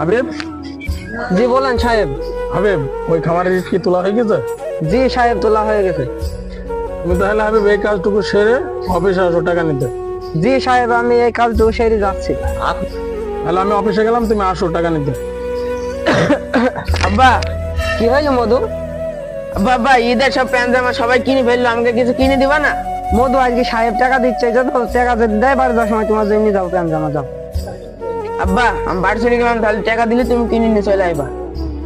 হাবিব, জি বলেন সাহেব। হাবিব, ওই খামারের ইট কি তোলা হয়ে গেছে? জি সাহেব, তোলা হয়ে গেছে। তুমি তাহলে হাবিব এই কাজটুকু সেরে অফিসে আসো টাকা নিতে। জি সাহেব, আমি এই কাজটুকু সেরে যাচ্ছি। তাহলে আমি অফিসে গেলাম, তুমি আসো টাকা নিতে। আব্বা, কি হয়েছে মধু? বাবা ঈদের সব প্যান্ট জামা সবাই কিনে ফেললো, আমাকে কিছু কিনে দিবা না? মধু, আজকে সাহেব টাকা দিচ্ছে, তো টাকা যদি দেয় বাড়ি যাওয়ার সময় তোমার জন্য যাও, প্যান জামা যাও। আব্বা, আমি বাড়ি চলে গেলাম, তাহলে টাকা দিলে তুমি কিনে নিয়ে চলে আইবা।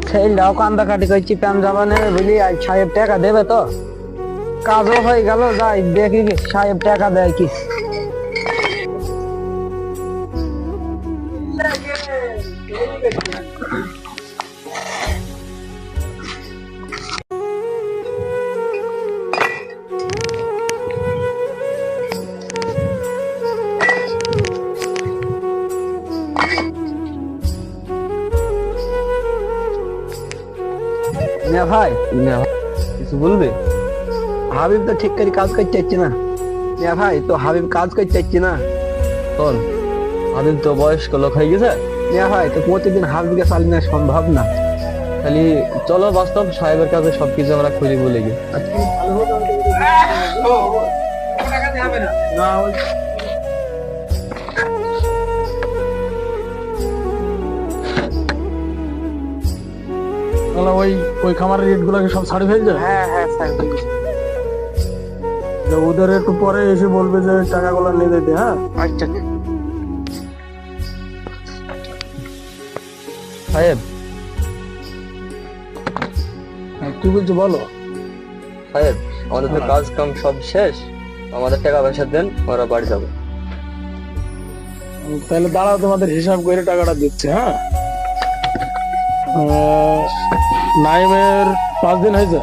সেই লাও কান্দা কাটি করছি, প্যান জামা নেবে বুঝলি, আজ সাহেব টাকা দেবে তো। কাজও হয়ে গেল, যাই দেখি কি সাহেব টাকা দেয় কি। মিয়া ভাই, কিছু বলবে? হাবিব তো ঠিক করে কাজ করতে চাচ্ছি না। মিয়া ভাই, তো হাবিব কাজ করতে চাচ্ছি না। শোন, হাবিব তো বয়স্ক লোক হয়ে গেছে। মিয়া ভাই, তো প্রতিদিন হাবিবকে চালানো সম্ভব না। খালি চলো বাস্তব সাহেবের কাছে সবকিছু আমরা খুলি বলে গিয়ে। তাহলে ওই ওই খামারের ইট গুলাকে সব ছাড়ি ফেলছে। হ্যাঁ হ্যাঁ স্যার, বুঝেছি। যে ওদের একটু পরে এসে বলবে যে টাকাগুলো নিয়ে যেতে। হ্যাঁ, আচ্ছা। সাহেব, কি বলছো বলো। সাহেব, আমাদের তো কাজ কাম সব শেষ, আমাদের টাকা পয়সা দেন, আমরা বাড়ি যাবো। তাহলে দাঁড়াও, তোমাদের হিসাব করে টাকাটা দিচ্ছে। হ্যাঁ, নাইমের 5 দিন হয়েছে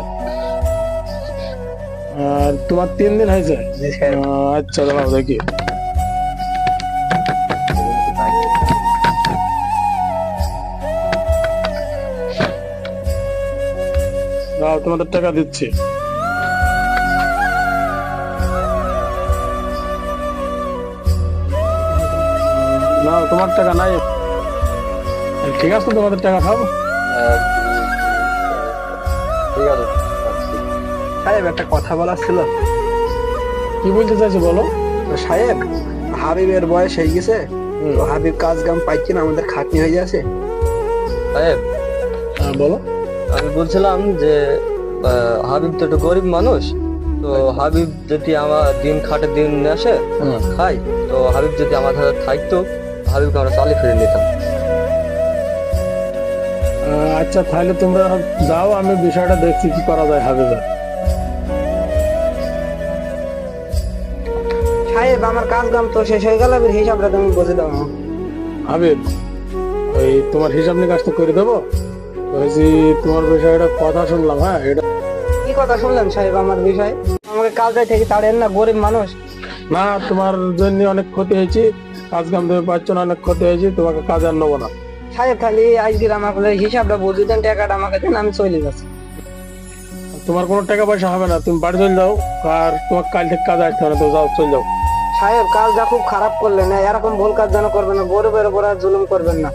আর তোমার 3 দিন হয়েছে। আচ্ছা, দাঁড়াও দেখি। দাও, তোমাদের টাকা দিচ্ছি। না, তোমার টাকা নাই। ঠিক আছে, তোমাদের টাকা খাবো। ঠিক আছে। সাহেব, একটা কথা বলার ছিল। কি বলতে চাইছো বলো। তো সাহেব, হাবিবের বয়স হয়ে গেছে, তো হাবিব কাজ কাম পাইছে না, আমাদের খাটনি হয়ে যাচ্ছে। সাহেব, হ্যাঁ, বলো। আমি বলছিলাম যে হাবিব তো একটু গরিব মানুষ, তো হাবিব যদি আমার দিন খাটে দিন আসে খাই, তো হাবিব যদি আমার হাতে থাকতো, হাবিবকে আমরা চালিয়ে ফিরে নিতাম। আচ্ছা, তাহলে তোমরা যাও, আমি বিষয়টা দেখছি কি করা যায় হাবিবের। সাহেব, আমার কাজ কাম তো শেষ হয়ে গেল, এবার হিসাবটা তুমি বুঝে দাও আমাকে। হাবিব, ওই তোমার হিসাব নিকাশ তো করে দেবো। ওই যে তোমার বিষয়টা কথা শুনলাম। হ্যাঁ, এটা কি কথা শুনলেন সাহেব আমার বিষয়? আমাকে কাজটাই থেকে তাড়েন না, গরিব মানুষ। না, তোমার জন্য অনেক ক্ষতি হয়েছে, কাজ কাম তুমি পাচ্ছ না, অনেক ক্ষতি হয়েছে, তোমাকে কাজ আর নেবো না। সাহেব, খালি আজকে আমাকে হিসাবটা বুঝে দেন, টাকাটা আমাকে দেন, আমি চলে যাচ্ছি। তোমার কোনো টাকা পয়সা হবে না, তুমি বাড়ি চলে যাও, আর তোমার কাল থেকে কাজ আসতে হবে না, তো যাও, চলে যাও। সাহেব, কাজটা খুব খারাপ করলেন, এরকম ভুল কাজ যেন করবেন না, গরিবের উপর আর জুলুম করবেন না।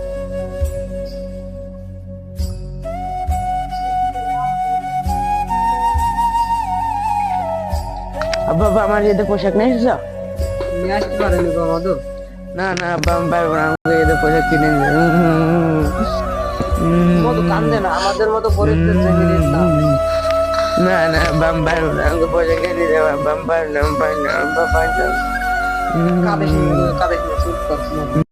আব্বা, আমার ঈদের পোশাক নিয়ে এসেছো? নিয়ে আসতে পারেনি গো মধু। না না আব্বা, আমি পারবো না, আমাকে ঈদের পোশাক কিনে দিন। মধু কান্দে না, আমাদের মতো গরিবদের জন্য না না আব্বা, আমি পারবো না, আমাকে পোশাক কিনে দেবো আব্বা, আমি পারবো না, আমি পারবো না, আব্বা, পারবো না। কাঁদিস না, চুপ কর।